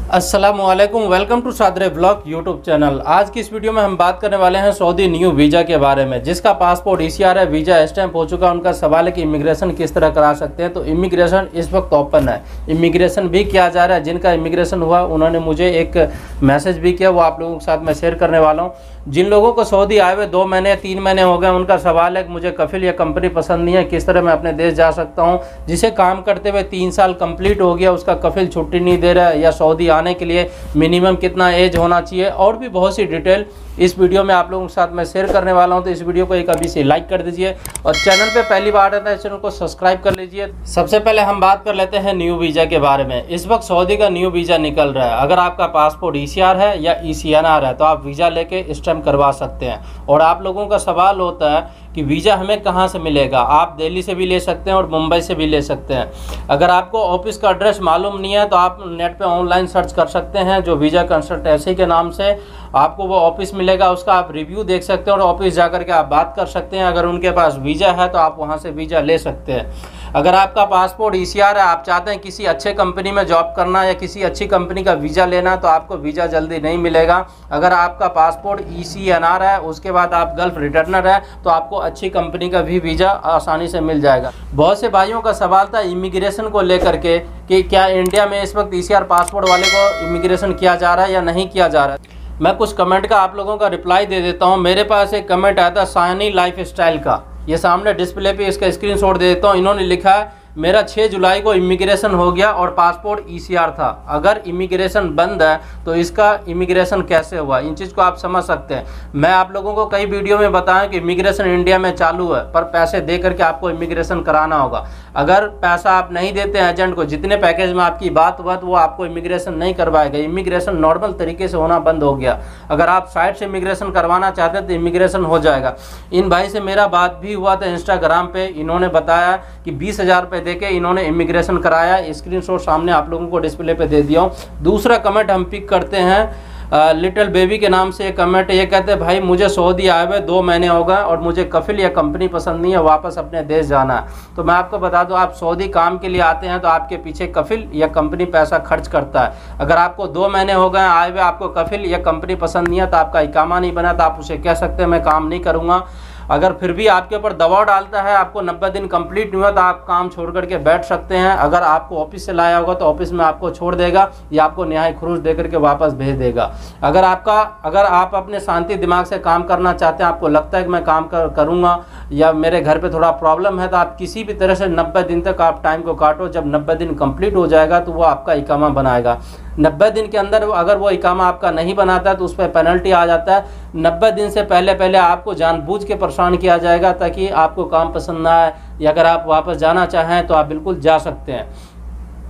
अस्सलामुअलैकुम, welcome to Sadre blog YouTube channel. आज की इस वीडियो में हम बात करने वाले हैं सऊदी न्यू वीज़ा के बारे में, जिसका पासपोर्ट ईसीआर है, वीज़ा स्टैंप हो चुका है। उनका सवाल है कि इमिग्रेशन किस तरह करा सकते हैं। तो इमिग्रेशन इस वक्त ओपन है, इमिग्रेशन भी किया जा रहा है। जिनका इमिग्रेशन हुआ उन्होंने मुझे एक मैसेज भी किया, वो आप लोगों के साथ मैं शेयर करने वाला हूँ। जिन लोगों को सऊदी आए हुए 2 महीने 3 महीने हो गए, उनका सवाल है कि मुझे कफिल या कंपनी पसंद नहीं है, किस तरह मैं अपने देश जा सकता हूँ। जिसे काम करते हुए 3 साल कंप्लीट हो गया, उसका कफिल छुट्टी नहीं दे रहा है, या सऊदी आने के लिए मिनिमम कितना एज होना चाहिए, और भी बहुत सी डिटेल इस वीडियो में आप लोगों के साथ मैं शेयर करने वाला हूं। तो इस वीडियो को एक अभी से लाइक कर दीजिए, और चैनल पे पहली बार आता है चैनल को सब्सक्राइब कर लीजिए। सबसे पहले हम बात कर लेते हैं न्यू वीज़ा के बारे में। इस वक्त सऊदी का न्यू वीज़ा निकल रहा है। अगर आपका पासपोर्ट ईसीआर है या ईसीएनआर है तो आप वीज़ा लेके स्टैम्प करवा सकते हैं। और आप लोगों का सवाल होता है कि वीज़ा हमें कहाँ से मिलेगा। आप दिल्ली से भी ले सकते हैं और मुंबई से भी ले सकते हैं। अगर आपको ऑफिस का एड्रेस मालूम नहीं है तो आप नेट पे ऑनलाइन सर्च कर सकते हैं, जो वीज़ा कंसल्टेंसी के नाम से आपको वो ऑफिस मिलेगा, उसका आप रिव्यू देख सकते हैं और ऑफिस जाकर के आप बात कर सकते हैं। अगर उनके पास वीज़ा है तो आप वहाँ से वीज़ा ले सकते हैं। अगर आपका पासपोर्ट ईसीआर है, आप चाहते हैं किसी अच्छे कंपनी में जॉब करना या किसी अच्छी कंपनी का वीज़ा लेना, तो आपको वीज़ा जल्दी नहीं मिलेगा। अगर आपका पासपोर्ट ईसीएनआर है, उसके बाद आप गल्फ रिटर्नर है, तो आपको अच्छी कंपनी का भी वीज़ा आसानी से मिल जाएगा। बहुत से भाइयों का सवाल था इमिग्रेशन को लेकर के कि क्या इंडिया में इस वक्त ईसीआर पासपोर्ट वाले को इमिग्रेशन किया जा रहा है या नहीं किया जा रहा है। मैं कुछ कमेंट का आप लोगों का रिप्लाई दे देता हूं। मेरे पास एक कमेंट आया था सानी लाइफ स्टाइल का, ये सामने डिस्प्ले पे इसका स्क्रीनशॉट दे देता हूं। इन्होंने लिखा है, मेरा 6 जुलाई को इमिग्रेशन हो गया और पासपोर्ट ईसीआर था। अगर इमिग्रेशन बंद है तो इसका इमिग्रेशन कैसे हुआ। इन चीज़ को आप समझ सकते हैं। मैं आप लोगों को कई वीडियो में बताया कि इमिग्रेशन इंडिया में चालू है, पर पैसे दे करके आपको इमिग्रेशन कराना होगा। अगर पैसा आप नहीं देते हैं एजेंट को, जितने पैकेज में आपकी बात हुआ, तो वो आपको इमिग्रेशन नहीं करवाएगा। इमिग्रेशन नॉर्मल तरीके से होना बंद हो गया। अगर आप साइट से इमिग्रेशन करवाना चाहते हैं तो इमिग्रेशन हो जाएगा। इन भाई से मेरा बात भी हुआ था इंस्टाग्राम पे। इन्होंने बताया कि 20,000 रुपये देके इन्होंने इमिग्रेशन कराया। स्क्रीनशॉट सामने आप लोगों को डिस्प्ले पे दे दिया हूँ। दूसरा कमेंट हम पिक करते हैं, लिटिल बेबी के नाम से एक कमेंट। ये कहते हैं, भाई मुझे सऊदी आए हुए 2 महीने हो गए और मुझे कफिल या कंपनी पसंद नहीं है, वापस अपने देश जाना है। तो मैं आपको बता दूं, आप सऊदी काम के लिए आते हैं तो आपके पीछे कफिल या कंपनी पैसा खर्च करता है। अगर आपको 2 महीने हो गए आए हुए, आपको कफिल या कंपनी पसंद नहीं है, तो आपका इकामा नहीं बना, तो आप उसे कह सकते हैं मैं काम नहीं करूँगा। अगर फिर भी आपके ऊपर दबाव डालता है, आपको 90 दिन कंप्लीट नहीं हुआ, तो आप काम छोड़ करके बैठ सकते हैं। अगर आपको ऑफिस से लाया होगा तो ऑफिस में आपको छोड़ देगा या आपको न्याय खरूज दे करके वापस भेज देगा। अगर आप अपने शांति दिमाग से काम करना चाहते हैं, आपको लगता है कि मैं काम करूँगा या मेरे घर पे थोड़ा प्रॉब्लम है, तो आप किसी भी तरह से 90 दिन तक आप टाइम को काटो। जब 90 दिन कंप्लीट हो जाएगा तो वो आपका इकामा बनाएगा। 90 दिन के अंदर अगर वो इकामा आपका नहीं बनाता है तो उस पर पेनल्टी आ जाता है। 90 दिन से पहले आपको जानबूझ के परेशान किया जाएगा ताकि आपको काम पसंद ना आए, या अगर आप वापस जाना चाहें तो आप बिल्कुल जा सकते हैं।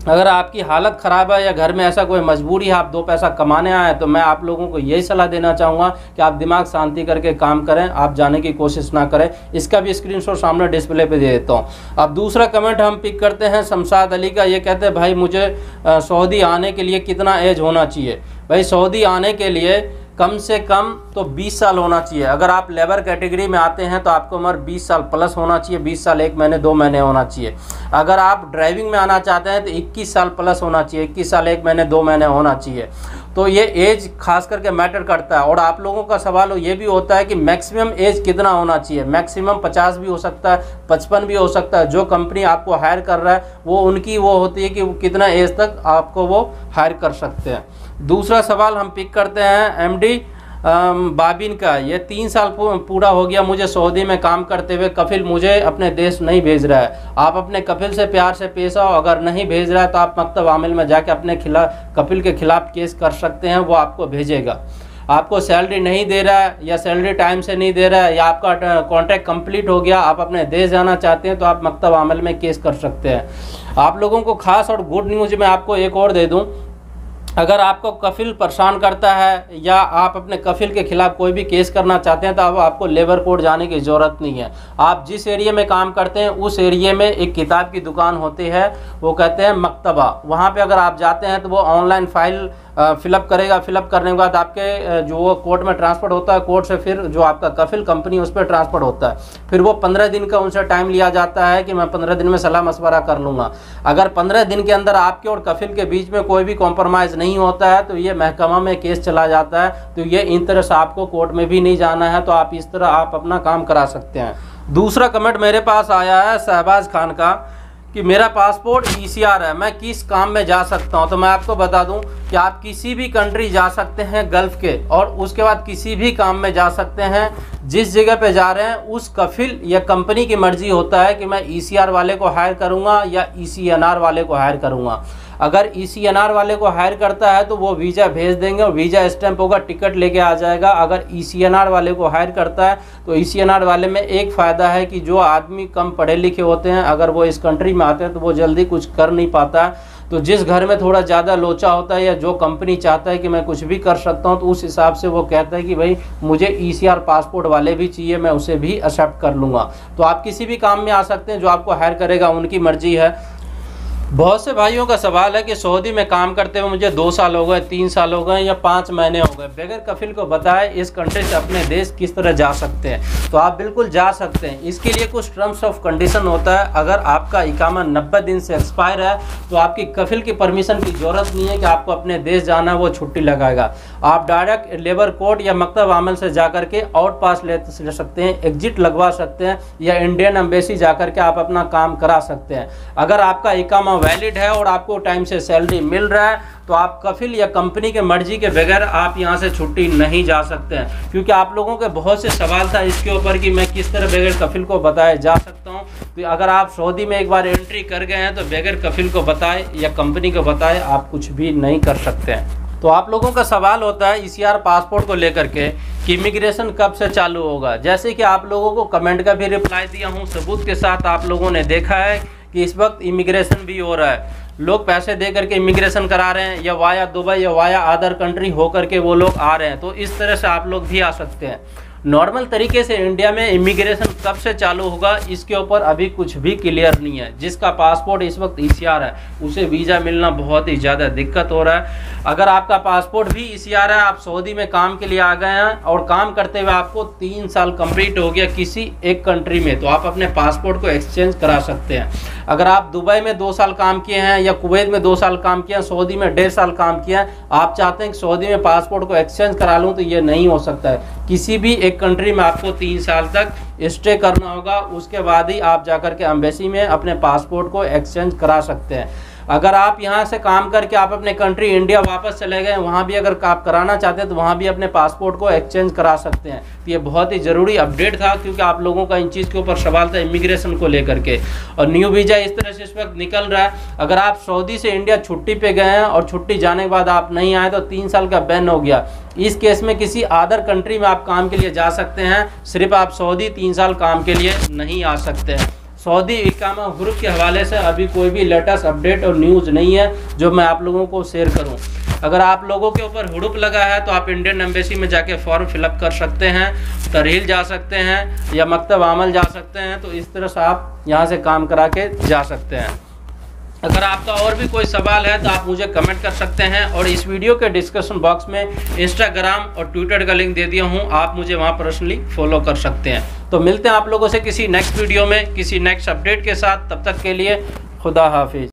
अगर आपकी हालत ख़राब है या घर में ऐसा कोई मजबूरी है, आप 2 पैसा कमाने आए, तो मैं आप लोगों को यही सलाह देना चाहूँगा कि आप दिमाग शांति करके काम करें, आप जाने की कोशिश ना करें। इसका भी स्क्रीनशॉट सामने डिस्प्ले पे दे देता हूँ। अब दूसरा कमेंट हम पिक करते हैं शमशाद अली का। ये कहते हैं, भाई मुझे सऊदी आने के लिए कितना एज होना चाहिए। भाई सऊदी आने के लिए कम से कम तो 20 साल होना चाहिए। अगर आप लेबर कैटेगरी में आते हैं तो आपको उम्र 20 साल प्लस होना चाहिए। 20 साल 1 महीने 2 महीने होना चाहिए। अगर आप ड्राइविंग में आना चाहते हैं तो 21 साल प्लस होना चाहिए। 21 साल 1 महीने 2 महीने होना चाहिए। तो ये एज खास करके मैटर करता है। और आप लोगों का सवाल ये भी होता है कि मैक्सिमम एज कितना होना चाहिए। मैक्सिमम 50 भी हो सकता है, 55 भी हो सकता है। जो कंपनी आपको हायर कर रहा है वो उनकी वो होती है कि वो कितना एज तक आपको वो हायर कर सकते हैं। दूसरा सवाल हम पिक करते हैं एमडी बाबिन का। ये 3 साल पूरा हो गया मुझे सऊदी में काम करते हुए, कफिल मुझे अपने देश नहीं भेज रहा है। आप अपने कफिल से प्यार से पेश आओ। अगर नहीं भेज रहा है तो आप मकतब आमिल में जाके अपने कफिल के खिलाफ केस कर सकते हैं, वो आपको भेजेगा। आपको सैलरी नहीं दे रहा है या सैलरी टाइम से नहीं दे रहा है या आपका कॉन्ट्रैक्ट कंप्लीट हो गया, आप अपने देश जाना चाहते हैं, तो आप मकतब आमिल में केस कर सकते हैं। आप लोगों को खास और गुड न्यूज़ मैं आपको एक और दे दूँ। अगर आपको कफिल परेशान करता है या आप अपने कफिल के खिलाफ कोई भी केस करना चाहते हैं तो अब आपको लेबर कोर्ट जाने की ज़रूरत नहीं है। आप जिस एरिया में काम करते हैं उस एरिया में एक किताब की दुकान होती है, वो कहते हैं मकतबा। वहाँ पे अगर आप जाते हैं तो वो ऑनलाइन फाइल फिलअप करेगा। फिलअप करने के बाद आपके जो वो कोर्ट में ट्रांसफ़र होता है, कोर्ट से फिर जो आपका कफिल कंपनी उस पर ट्रांसफ़र होता है। फिर वो 15 दिन का उनसे टाइम लिया जाता है कि मैं 15 दिन में सलाह मशवरा कर लूँगा। अगर 15 दिन के अंदर आपके और कफिल के बीच में कोई भी कॉम्प्रोमाइज़ नहीं नहीं होता है तो ये महकमा में केस चला जाता है। तो ये इन तरह से आपको कोर्ट में भी नहीं जाना है, तो आप इस तरह आप अपना काम करा सकते हैं। दूसरा कमेंट मेरे पास आया है शहबाज खान का कि मेरा पासपोर्ट ECR है, मैं किस काम में जा सकता हूं। तो मैं आपको बता दूं कि आप किसी भी कंट्री जा सकते हैं गल्फ़ के, और उसके बाद किसी भी काम में जा सकते हैं। जिस जगह पे जा रहे हैं उस कफिल या कंपनी की मर्जी होता है कि मैं ECR वाले को हायर करूंगा या ECNR वाले को हायर करूंगा। अगर ECNR वाले को हायर करता है तो वो वीज़ा भेज देंगे और वीज़ा स्टैंप होगा, टिकट लेके आ जाएगा। अगर ECNR वाले को हायर करता है तो ECNR वाले में एक फ़ायदा है कि जो आदमी कम पढ़े लिखे होते हैं, अगर वो इस कंट्री में आते हैं तो वो जल्दी कुछ कर नहीं पाता है। तो जिस घर में थोड़ा ज़्यादा लोचा होता है या जो कंपनी चाहता है कि मैं कुछ भी कर सकता हूं, तो उस हिसाब से वो कहता है कि भाई मुझे ECR पासपोर्ट वाले भी चाहिए, मैं उसे भी एक्सेप्ट कर लूँगा। तो आप किसी भी काम में आ सकते हैं, जो आपको हायर करेगा उनकी मर्जी है। बहुत से भाइयों का सवाल है कि सऊदी में काम करते हुए मुझे 2 साल हो गए, 3 साल हो गए या 5 महीने हो गए, बगैर कफिल को बताए इस कंट्री से अपने देश किस तरह जा सकते हैं। तो आप बिल्कुल जा सकते हैं। इसके लिए कुछ टर्म्स ऑफ कंडीशन होता है। अगर आपका इकामा 90 दिन से एक्सपायर है तो आपकी कफिल की परमिशन की ज़रूरत नहीं है कि आपको अपने देश जाना है, वो छुट्टी लगाएगा। आप डायरेक्ट लेबर कोर्ट या मकतब आमल से जा करके आउट पास ले सकते हैं, एग्जिट लगवा सकते हैं, या इंडियन एम्बेसी जा करके आप अपना काम करा सकते हैं। अगर आपका इकामा वैलिड है और आपको टाइम से सैलरी मिल रहा है तो आप कफिल या कंपनी के मर्जी के बगैर आप यहां से छुट्टी नहीं जा सकते हैं। क्योंकि आप लोगों के बहुत से सवाल था इसके ऊपर कि मैं किस तरह बगैर कफिल को बताए जा सकता हूं। तो अगर आप सऊदी में एक बार एंट्री कर गए हैं तो बगैर कफिल को बताए या कंपनी को बताए आप कुछ भी नहीं कर सकते हैं। तो आप लोगों का सवाल होता है ECR पासपोर्ट को लेकर के कि इमिग्रेशन कब से चालू होगा। जैसे कि आप लोगों को कमेंट का भी रिप्लाई दिया हूं, सबूत के साथ आप लोगों ने देखा है कि इस वक्त इमिग्रेशन भी हो रहा है। लोग पैसे दे करके इमिग्रेशन करा रहे हैं, या वाया दुबई या वाया अदर कंट्री हो करके वो लोग आ रहे हैं। तो इस तरह से आप लोग भी आ सकते हैं। नॉर्मल तरीके से इंडिया में इमिग्रेशन कब से चालू होगा इसके ऊपर अभी कुछ भी क्लियर नहीं है। जिसका पासपोर्ट इस वक्त ECR है उसे वीज़ा मिलना बहुत ही ज़्यादा दिक्कत हो रहा है। अगर आपका पासपोर्ट भी ECR है, आप सऊदी में काम के लिए आ गए हैं और काम करते हुए आपको 3 साल कंप्लीट हो गया किसी एक कंट्री में, तो आप अपने पासपोर्ट को एक्सचेंज करा सकते हैं। अगर आप दुबई में 2 साल काम किए हैं या कुवैत में 2 साल काम किए हैं, सऊदी में 1.5 साल काम किया है, आप चाहते हैं कि सऊदी में पासपोर्ट को एक्सचेंज करा लूँ, तो ये नहीं हो सकता है। किसी भी एक कंट्री में आपको 3 साल तक स्टे करना होगा, उसके बाद ही आप जाकर के एम्बेसी में अपने पासपोर्ट को एक्सचेंज करा सकते हैं। अगर आप यहाँ से काम करके आप अपने कंट्री इंडिया वापस चले गए, वहाँ भी अगर आप कराना चाहते हैं तो वहाँ भी अपने पासपोर्ट को एक्सचेंज करा सकते हैं। तो ये बहुत ही ज़रूरी अपडेट था, क्योंकि आप लोगों का इन चीज़ के ऊपर सवाल था इमिग्रेशन को लेकर के। और न्यू वीज़ा इस तरह से इस वक्त निकल रहा है। अगर आप सऊदी से इंडिया छुट्टी पे गए हैं और छुट्टी जाने के बाद आप नहीं आए तो 3 साल का बैन हो गया। इस केस में किसी अदर कंट्री में आप काम के लिए जा सकते हैं, सिर्फ आप सऊदी 3 साल काम के लिए नहीं आ सकते हैं। सऊदी इकामा हुरूफ के हवाले से अभी कोई भी लेटेस्ट अपडेट और न्यूज़ नहीं है जो मैं आप लोगों को शेयर करूं। अगर आप लोगों के ऊपर हुरूफ लगा है तो आप इंडियन एम्बेसी में जाके फॉर्म फिलअप कर सकते हैं, तरहील जा सकते हैं या मकतब आमल जा सकते हैं। तो इस तरह से आप यहां से काम करा के जा सकते हैं। अगर आपका और भी कोई सवाल है तो आप मुझे कमेंट कर सकते हैं, और इस वीडियो के डिस्क्रिप्शन बॉक्स में इंस्टाग्राम और ट्विटर का लिंक दे दिया हूं, आप मुझे वहां पर्सनली फॉलो कर सकते हैं। तो मिलते हैं आप लोगों से किसी नेक्स्ट वीडियो में किसी नेक्स्ट अपडेट के साथ। तब तक के लिए खुदा हाफिज।